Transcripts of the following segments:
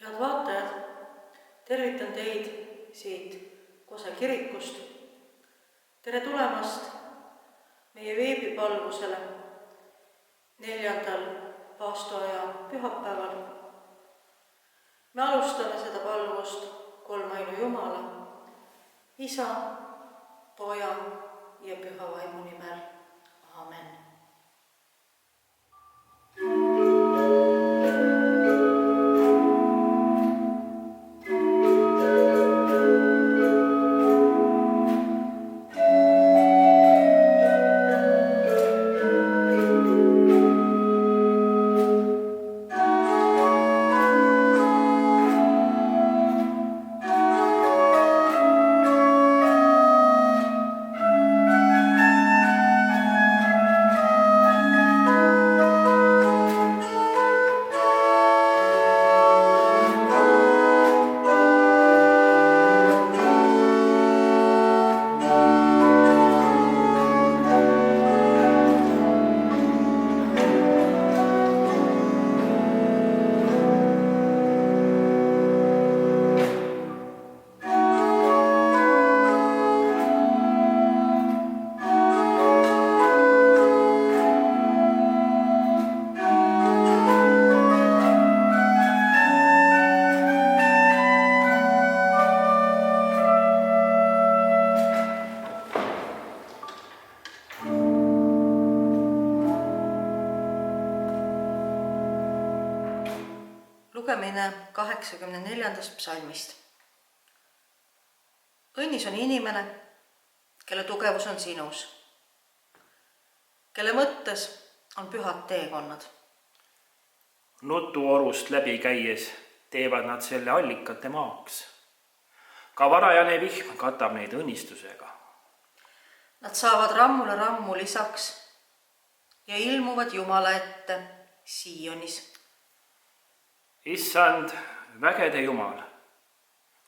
Head vaatajad, tervitan teid siit Kose kirikust. Tere tulemast meie veebipalvusele 4. paastoaja pühapäeval. Me alustame seda palvust kolmainu Jumala, Isa, Poja ja Püha Vaimu nimel. Aamen. Lugemine 84. psalmist. Õnnis on inimene, kelle tugevus on sinus, kelle mõttes on pühad teekonnad. Nutuorust läbi käies teevad nad selle allikate maaks. Ka varajane vihm katab neid õnnistusega. Nad saavad rammule rammu lisaks ja ilmuvad Jumala ette Sionis. Issand, vägede Jumal,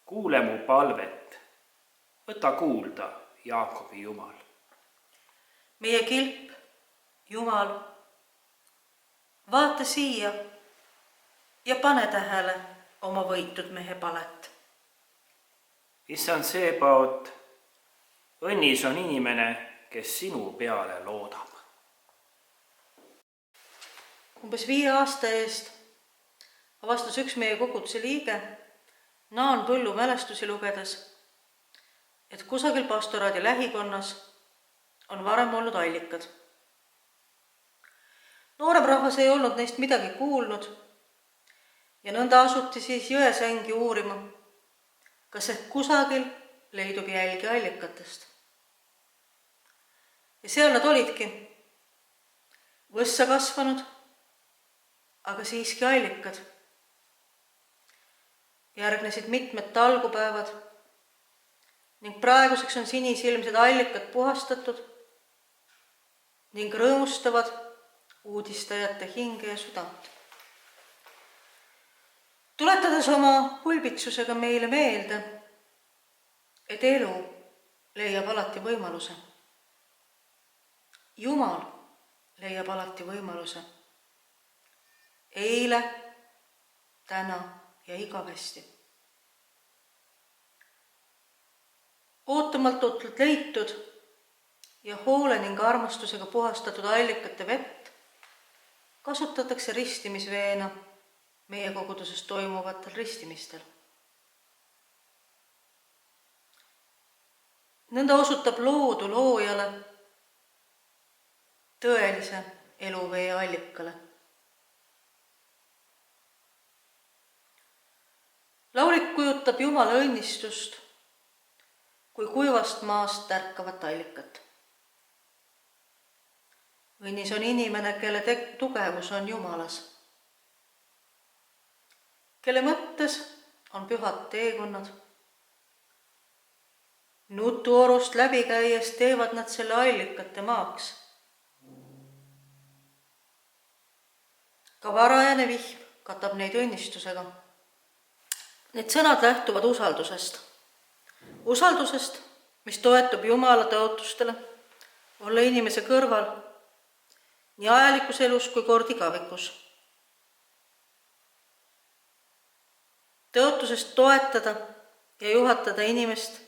kuule mu palvet, võta kuulda, Jaakobi Jumal. Meie kilp, Jumal, vaata siia ja pane tähele oma võitud mehe palet. Issand Seebaot, õnnis on inimene, kes sinu peale loodab. Umbes 5 aasta eest avastas üks meie koguduse liige Naan Põllu mälestusi lugedes, et kusagil pastoraadi lähikonnas on varem olnud allikad. Noorem rahvas ei olnud neist midagi kuulnud ja nõnda asuti siis jõesängi uurima, kas ehk kusagil leidub jälgi allikatest. Ja seal nad olidki, võssa kasvanud, aga siiski allikad. Järgnesid mitmed talgupäevad ning praeguseks on sinisilmsed allikad puhastatud ning rõõmustavad uudistajate hinge ja südant. Tuletades oma pulbitsusega meile meelde, et elu leiab alati võimaluse. Jumal leiab alati võimaluse. Eile, täna ja igavesti. Ootamatult leitud ja hoole ning armastusega puhastatud allikate vett kasutatakse ristimisveena meie koguduses toimuvatel ristimistel. Nõnda osutab loodu loojale, tõelise eluvee allikale. Laulik kujutab Jumala õnnistust kui kuivast maast tärkavat allikat. Õnnis on inimene, kelle tugevus on Jumalas, kelle mõttes on pühad teekonnad. Nutuorust läbi käies teevad nad selle allikate maaks. Ka varajane vihm katab neid õnnistusega. Need sõnad lähtuvad usaldusest. Usaldusest, mis toetub Jumala tõotustele, olla inimese kõrval nii ajalikus elus kui kord igavikus. tõotusest toetada ja juhatada inimest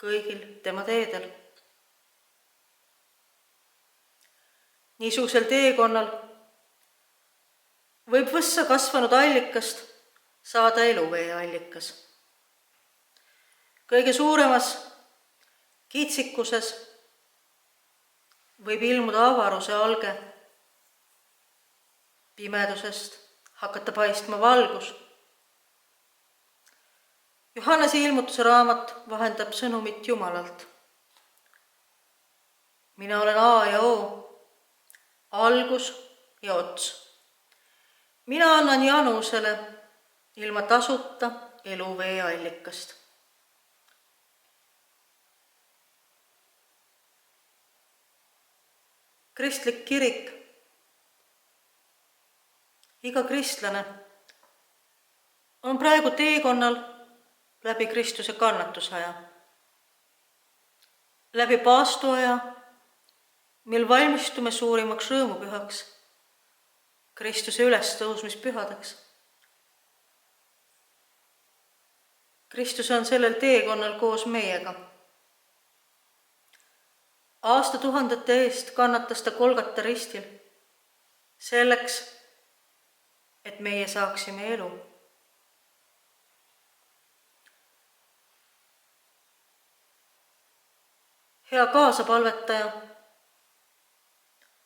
kõigil tema teedel. Niisugusel teekonnal võib võssa kasvanud allikast saada eluvee allikas. Kõige suuremas kitsikuses võib ilmuda avaruse alge, pimedusest hakata paistma valgus. Johannese ilmutuse raamat vahendab sõnumit Jumalalt. Mina olen A ja O, algus ja ots. Mina annan Janusele ilma tasuta eluvee allikast. Kristlik kirik, iga kristlane on praegu teekonnal läbi Kristuse kannatusaja, läbi paastuaja, mil valmistume suurimaks rõõmupühaks, Kristuse ülestõusmispühadeks. Kristus on sellel teekonnal koos meiega. Aastatuhandete eest kannatas ta Golgata ristil selleks, et meie saaksime elu. Hea kaasapalvetaja,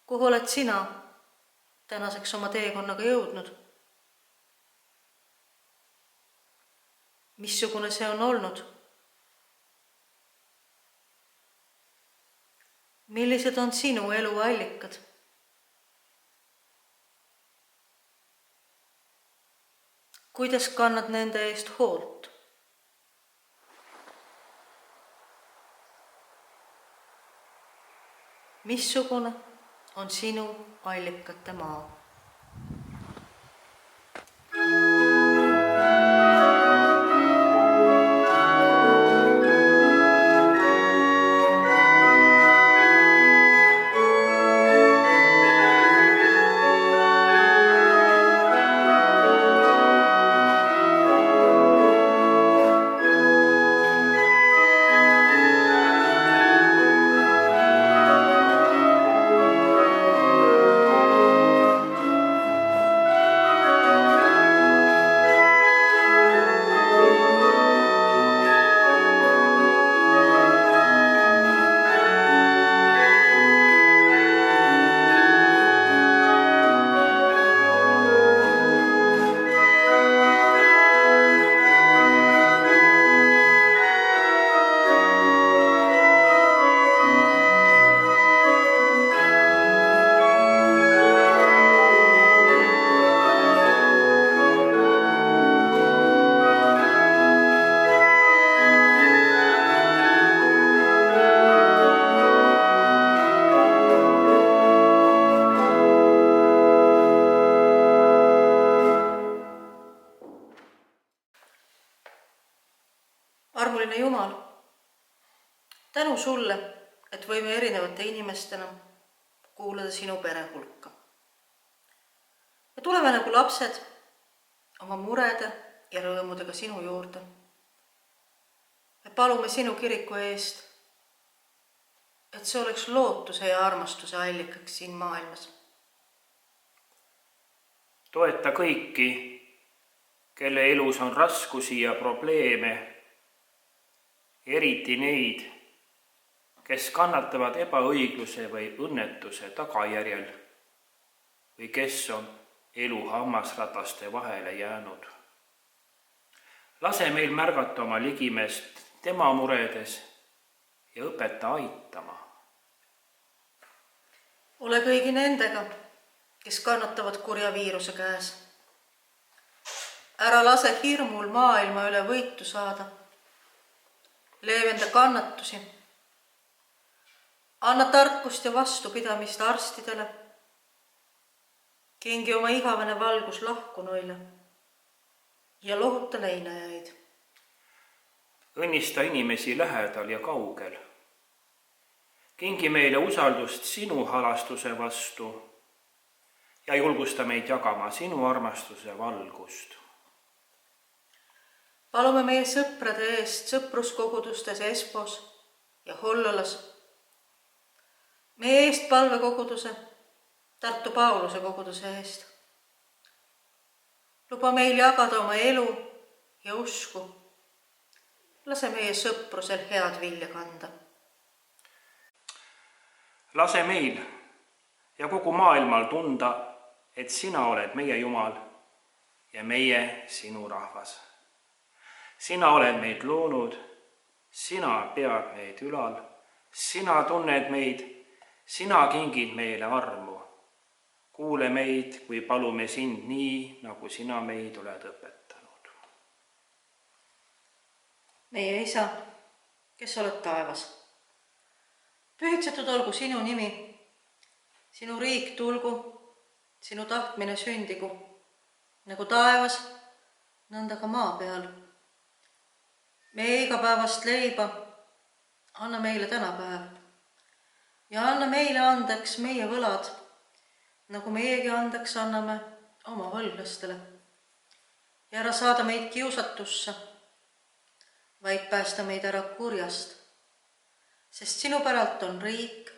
kuhu oled sina tänaseks oma teekonnaga jõudnud? Missugune see on olnud? Millised on sinu elu allikad? Kuidas kannad nende eest hoolt? Missugune on sinu allikate maa? Armuline Jumal, tänu sulle, et võime erinevate inimestena kuuluda sinu pere hulka. Me tuleme nagu lapsed oma murede ja rõõmudega sinu juurde. Me palume sinu kiriku eest, et see oleks lootuse ja armastuse allikaks siin maailmas. Toeta kõiki, kelle elus on raskusi ja probleeme, eriti neid, kes kannatavad ebaõigluse või õnnetuse tagajärjel või kes on elu hammasrataste vahele jäänud. Lase meil märgata oma ligimest tema muredes ja õpeta aitama. Ole kõigi nendega, kes kannatavad kurja viiruse käes. Ära lase hirmul maailma üle võitu saada. Leevenda kannatusi. Anna tarkust ja vastupidamist arstidele. Kingi oma igavene valgus lahkunuile ja lohuta leinajaid. Õnnista inimesi lähedal ja kaugel. Kingi meile usaldust sinu halastuse vastu ja julgusta meid jagama sinu armastuse valgust. palume meie sõprade eest sõpruskogudustes Espos ja Hollolas, meie eest palvekoguduse, Tartu Pauluse koguduse eest. Luba meil jagada oma elu ja usku. Lase meie sõprusel head vilja kanda. Lase meil ja kogu maailmal tunda, et sina oled meie Jumal ja meie sinu rahvas. Sina oled meid loonud, sina pead meid ülal, sina tunned meid, sina kingid meile armu. Kuule meid, kui palume sind nii, nagu sina meid oled õpetanud. Meie Isa, kes oled taevas, pühitsetud olgu sinu nimi, sinu riik tulgu, sinu tahtmine sündigu, nagu taevas, nõnda ka maa peal. Meie igapäevast leiba anna meile tänapäev ja anna meile andeks meie võlad, nagu meiegi andeks anname oma võlglastele. Ja ära saada meid kiusatusse, vaid päästa meid ära kurjast, sest sinu päralt on riik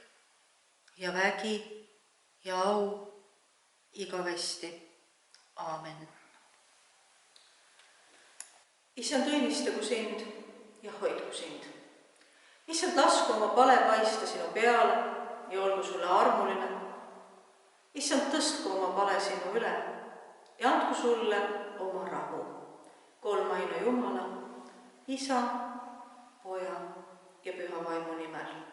ja vägi ja au igavesti. Aamen. Issand, õnnistagu sind ja hoidku sind. Issand, lasku oma pale paista sinu peale ja olgu sulle armuline. Issand, tõstku oma pale sinu üle ja andku sulle oma rahu. Kolmaina Jumala, Isa, Poja ja Püha Vaimu nimel.